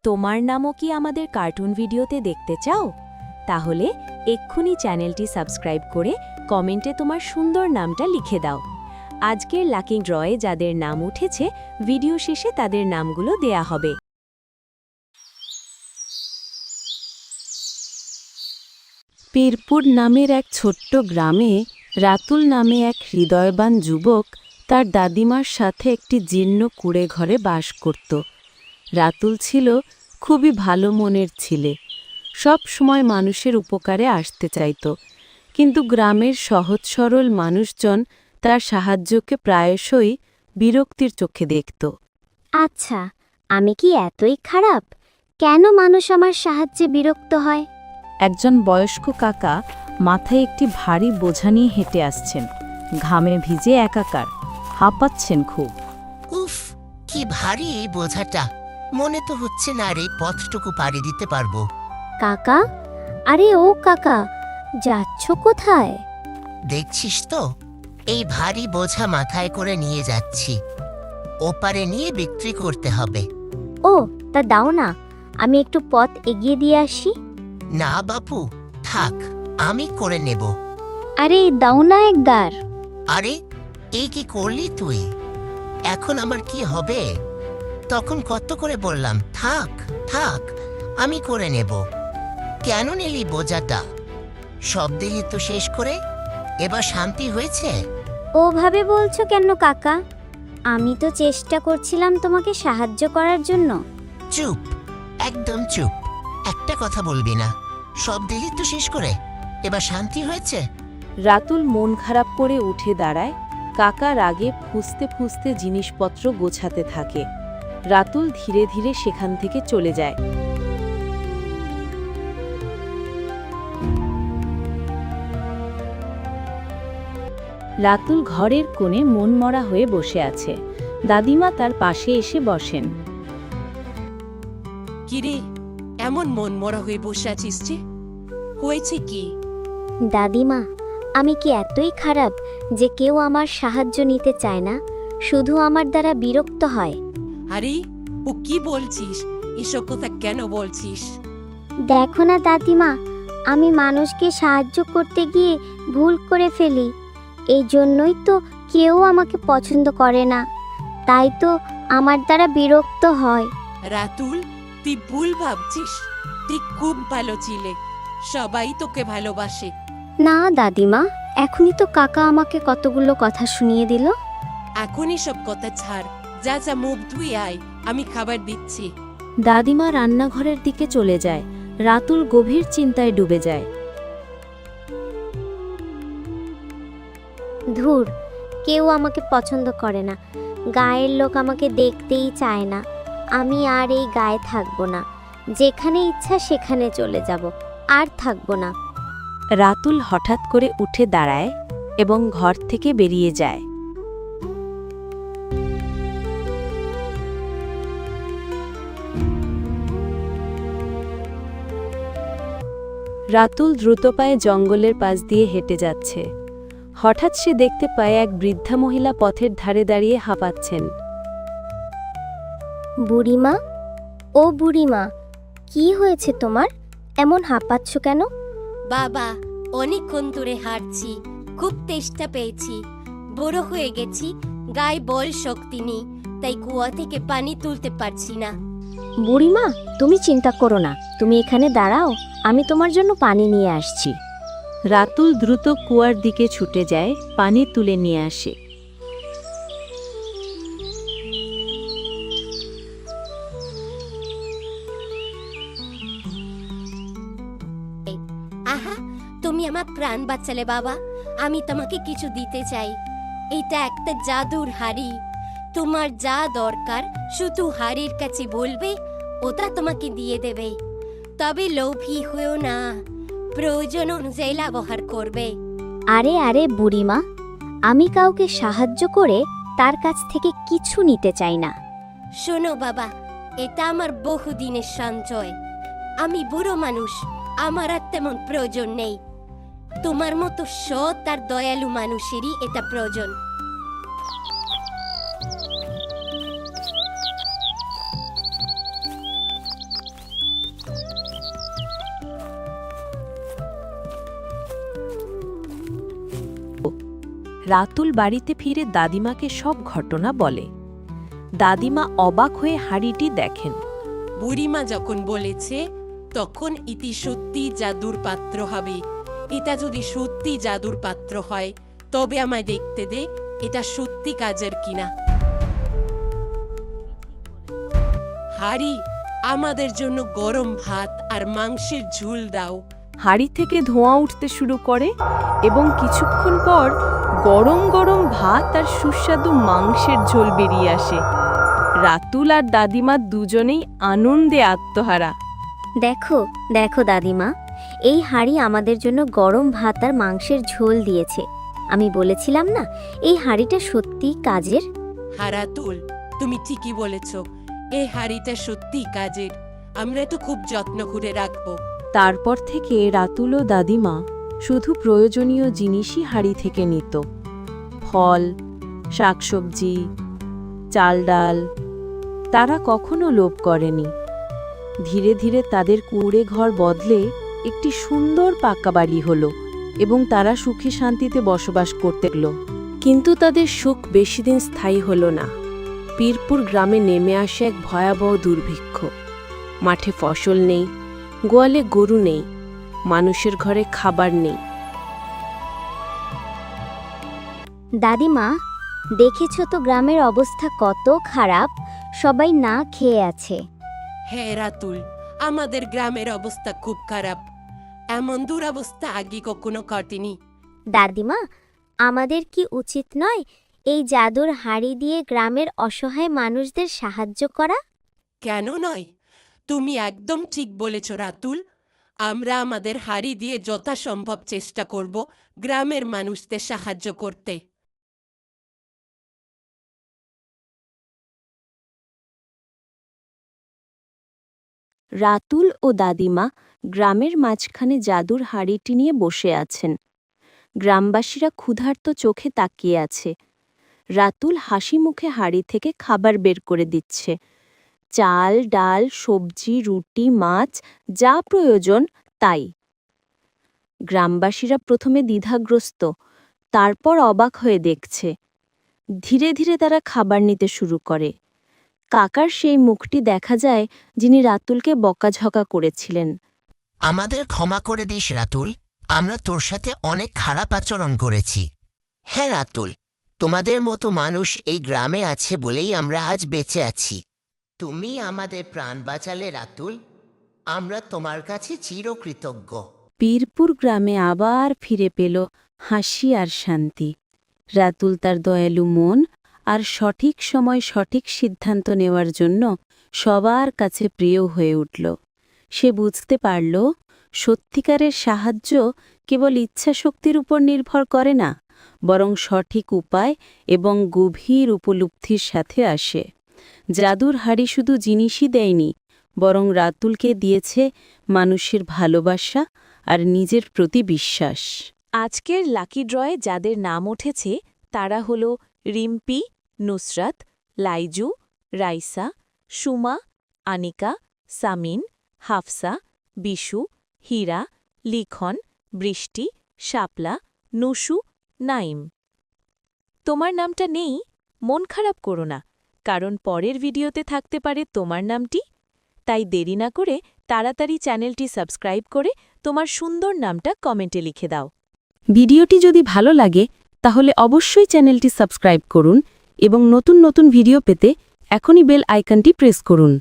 তোমার নামও কি আমাদের কার্টুন ভিডিওতে দেখতে চাও? তাহলে এক্ষুনি চ্যানেলটি সাবস্ক্রাইব করে কমেন্টে তোমার সুন্দর নামটা লিখে দাও। আজকের লাকি ড্রয়ে যাদের নাম উঠেছে ভিডিও শেষে তাদের নামগুলো দেয়া হবে। পীরপুর নামের এক ছোট্ট গ্রামে রাতুল নামে এক হৃদয়বান যুবক তার দাদিমার সাথে একটি জীর্ণ কুঁড়ে ঘরে বাস করত। রাতুল ছিল খুবই ভালো মনের ছেলে, সব সময় মানুষের উপকারে আসতে চাইত, কিন্তু গ্রামের সহজ সরল মানুষজন তার সাহায্যকে প্রায়শই বিরক্তির চোখে দেখত। আচ্ছা, আমি কি এতই খারাপ? কেন মানুষ আমার সাহায্যে বিরক্ত হয়? একজন বয়স্ক কাকা মাথায় একটি ভারী বোঝা নিয়ে হেঁটে আসছেন, ঘামে ভিজে একাকার, হাঁপাচ্ছেন খুব। উফ, কি ভারী এই বোঝাটা! মনে তো হচ্ছে না আর এই পথটুকু পাড়ি দিতে পারবো। কাকা, আরে ও কাকা, যাচ্ছ কোথায়? দেখছিস তো, এই ভারী বোঝা মাথায় করে নিয়ে যাচ্ছি, ওপারে নিয়ে বিক্রি করতে হবে। ও, তা দাও না, আমি একটু পথ এগিয়ে দিয়ে আসি। না বাপু, থাক, আমি করে নেব। আরে দাও না একবার। আরে, এই কি করলি তুই? এখন আমার কি হবে? তখন কত করে বললাম থাক থাক, আমি করে নেব। কেন নিলি বোঝাটা? সব দিলি তো শেষ করে, এবার শান্তি হয়েছে? ওভাবে বলছো কেন কাকা? আমি তো চেষ্টা করছিলাম তোমাকে সাহায্য করার জন্য। চুপ, একদম চুপ, একটা কথা বলবি না। সব দিলি তো শেষ করে, এবার শান্তি হয়েছে? রাতুল মন খারাপ করে উঠে দাঁড়ায়, কাকা রাগে ফুঁসতে ফুঁসতে জিনিসপত্র গোছাতে থাকে। রাতুল ধীরে ধীরে সেখান থেকে চলে যায়। রাতুল ঘরের কোণে মনমরা হয়ে বসে আছে। দাদিমা তার পাশে এসে বসেন। কিরে, এমন মনমরা হয়ে বসে আছিস যে? হয়েছে কি? দাদিমা, আমি কি এতই খারাপ যে কেউ আমার সাহায্য নিতে চায় না, শুধু আমার দ্বারা বিরক্ত হয়? আরে, ও কি বলছিস? এসব কথা কেন বলছিস? দেখো না দাদিমা, আমি মানুষকে সাহায্য করতে গিয়ে ভুল করে ফেলি। এই জন্যই তো কেউ আমাকে পছন্দ করে না, তাই তো আমার দ্বারা বিরক্ত হয়। রাতুল, তুই ভুল ভাবছিস। তুই খুব ভালো ছিলে, সবাই তোকে ভালোবাসে। না দাদিমা, এখনই তো কাকা আমাকে কতগুলো কথা শুনিয়ে দিল। এখনই সব কথা ছাড়, যা যা মুখ ধুয়ে আয়, আমি খাবার দিচ্ছি। দাদিমা রান্নাঘরের দিকে চলে যায়। রাতুল গভীর চিন্তায় ডুবে যায়। ধুর, কেউ আমাকে পছন্দ করে না, গায়ের লোক আমাকে দেখতেই চায় না। আমি আর এই গায়ে থাকবো না, যেখানে ইচ্ছা সেখানে চলে যাব, আর থাকবো না। রাতুল হঠাৎ করে উঠে দাঁড়ায় এবং ঘর থেকে বেরিয়ে যায়। রাতুল দ্রুত পায়ে জঙ্গলের পাশ দিয়ে হেঁটে যাচ্ছে। হঠাৎ সে দেখতে পায় এক বৃদ্ধা মহিলা পথের ধারে দাঁড়িয়ে হাঁপাচ্ছেন। বুড়িমা, ও বুড়িমা, কি হয়েছে তোমার? এমন হাঁপাচ্ছ কেন? বাবা, অনেকক্ষণ ধরে হাঁটছি, খুব তেষ্টা পেয়েছি, বড় হয়ে গেছি, গায়ে বল শক্তি নেই, তাই কুয়া থেকে পানি তুলতে পারছি না। বুড়িমা, তুমি চিন্তা করো না, তুমি এখানে দাঁড়াও, আমি তোমার জন্য পানি নিয়ে আসছি। রাতুল দ্রুত কুয়ার দিকে ছুটে যায়, পানি তুলে নিয়ে আসে। আহা, তুমি আমার প্রাণ বাঁচালে বাবা। আমি তোমাকে কিছু দিতে চাই। এটা একটা জাদুর হাড়ি। তোমার যা দরকার শুধু হাড়ির কাছে বলবে, ওটা তোমাকে দিয়ে দেবে। তবে লোভী হয়েও না, প্রয়োজন অনুযায়ী ব্যবহার করবে। আরে আরে বুড়িমা, আমি কাউকে সাহায্য করে তার কাছ থেকে কিছু নিতে চাই না। শোনো বাবা, এটা আমার বহুদিনের সঞ্চয়। আমি বুড়ো মানুষ, আমার আর তেমন প্রয়োজন নেই। তোমার মতো সৎ আর দয়ালু মানুষেরই এটা প্রয়োজন। রাতুল বাড়িতে ফিরে দাদিমাকে সব ঘটনা বলে। দাদিমা অবাক হয়ে হাঁড়িটি দেখেন। বুড়িমা যখন বলেছে তখন ইতি সত্যি জাদুর পাত্র হবে। এটা যদি সত্যি জাদুর পাত্র হয় তবে আমায় দেখতে দে এটা সত্যি কাজের কিনা। হাড়ি, আমাদের জন্য গরম ভাত আর মাংসের ঝোল দাও। হাঁড়ি থেকে ধোঁয়া উঠতে শুরু করে এবং কিছুক্ষণ পর গরম গরম ভাত আর সুস্বাদু মাংসের ঝোল বেরিয়ে আসে। রাতুল আর দাদিমা দুজনেই আনন্দে আত্মহারা। দেখো দেখো দাদিমা, এই হাঁড়ি আমাদের জন্য গরম ভাত আর মাংসের ঝোল দিয়েছে। আমি বলেছিলাম না এই হাঁড়িটা সত্যিই কাজের। হারাতুল, তুমি ঠিকই বলেছ, এই হাড়িটা সত্যি কাজের। আমরা তো খুব যত্ন করে রাখবো। তারপর থেকে রাতুল ও দাদিমা শুধু প্রয়োজনীয় জিনিসই হাঁড়ি থেকে নিত। ফল, শাকসবজি, চাল ডাল। তারা কখনো লোভ করেনি। ধীরে ধীরে তাদের কুঁড়ে ঘর বদলে একটি সুন্দর পাকা বাড়ি হলো এবং তারা সুখে শান্তিতে বসবাস করতে লাগলো। কিন্তু তাদের সুখ বেশিদিন স্থায়ী হলো না। পীরপুর গ্রামে নেমে আসে এক ভয়াবহ দুর্ভিক্ষ। মাঠে ফসল নেই, গোয়ালে গরু নেই, মানুষের ঘরে খাবার নেই। দাদিমা, দেখেছো তো গ্রামের অবস্থা কত খারাপ, সবাই না খেয়ে আছে। হ্যাঁ রাতুল, আমাদের গ্রামের অবস্থা খুব খারাপ। এমন দুরবস্থা আগে কখনো ঘটেনি। দাদিমা, আমাদের কি উচিত নয় এই জাদুর হাঁড়ি দিয়ে গ্রামের অসহায় মানুষদের সাহায্য করা? কেন নয়? তুমি একদম ঠিক বলেছ রাতুল। আমরা আমাদের হাড়ি দিয়ে যথাসম্ভব চেষ্টা করব গ্রামের মানুষদের সাহায্য করতে। রাতুল ও দাদিমা গ্রামের মাঝখানে জাদুর হাঁড়িটি নিয়ে বসে আছেন। গ্রামবাসীরা ক্ষুধার্ত চোখে তাকিয়ে আছে। রাতুল হাসি মুখে হাঁড়ি থেকে খাবার বের করে দিচ্ছে। চাল, ডাল, সবজি, রুটি, মাছ, যা প্রয়োজন তাই। গ্রামবাসীরা প্রথমে দ্বিধাগ্রস্ত, তারপর অবাক হয়ে দেখছে। ধীরে ধীরে তারা খাবার নিতে শুরু করে। কাকার সেই মুখটি দেখা যায় যিনি রাতুলকে বকাঝকা করেছিলেন। আমাদের ক্ষমা করে দিস রাতুল, আমরা তোর সাথে অনেক খারাপ আচরণ করেছি। হ্যাঁ রাতুল, তোমাদের মতো মানুষ এই গ্রামে আছে বলেই আমরা আজ বেঁচে আছি। তুমি আমাদের প্রাণ বাঁচালে রাতুল, আমরা তোমার কাছে চিরকৃতজ্ঞ। পীরপুর গ্রামে আবার ফিরে পেল হাসি আর শান্তি। রাতুল তার দয়ালু মন আর সঠিক সময় সঠিক সিদ্ধান্ত নেওয়ার জন্য সবার কাছে প্রিয় হয়ে উঠল। সে বুঝতে পারল সত্যিকারের সাহায্য কেবল ইচ্ছাশক্তির উপর নির্ভর করে না, বরং সঠিক উপায় এবং গভীর উপলব্ধির সাথে আসে। জাদুর হাঁড়ি শুধু জিনিসই দেয়নি, বরং রাতুলকে দিয়েছে মানুষের ভালোবাসা আর নিজের প্রতি বিশ্বাস। আজকের লাকি ড্রয়ে যাদের নাম উঠেছে তারা হল রিম্পি, নুসরাত, লাইজু, রাইসা, সুমা, আনিকা, সামিন, হাফসা, বিশু, হীরা, লিখন, বৃষ্টি, শাপলা, নুসু, নাইম। তোমার নামটা নেই, মন খারাপ করো না, কারণ পরের ভিডিওতে থাকতে পারে তোমার নামটি। তাই দেরি না করে তাড়াতাড়ি চ্যানেলটি সাবস্ক্রাইব করে তোমার সুন্দর নামটা কমেন্টে লিখে দাও। ভিডিওটি যদি ভালো লাগে তাহলে অবশ্যই চ্যানেলটি সাবস্ক্রাইব করুন এবং নতুন নতুন ভিডিও পেতে এখনই বেল আইকনটি প্রেস করুন।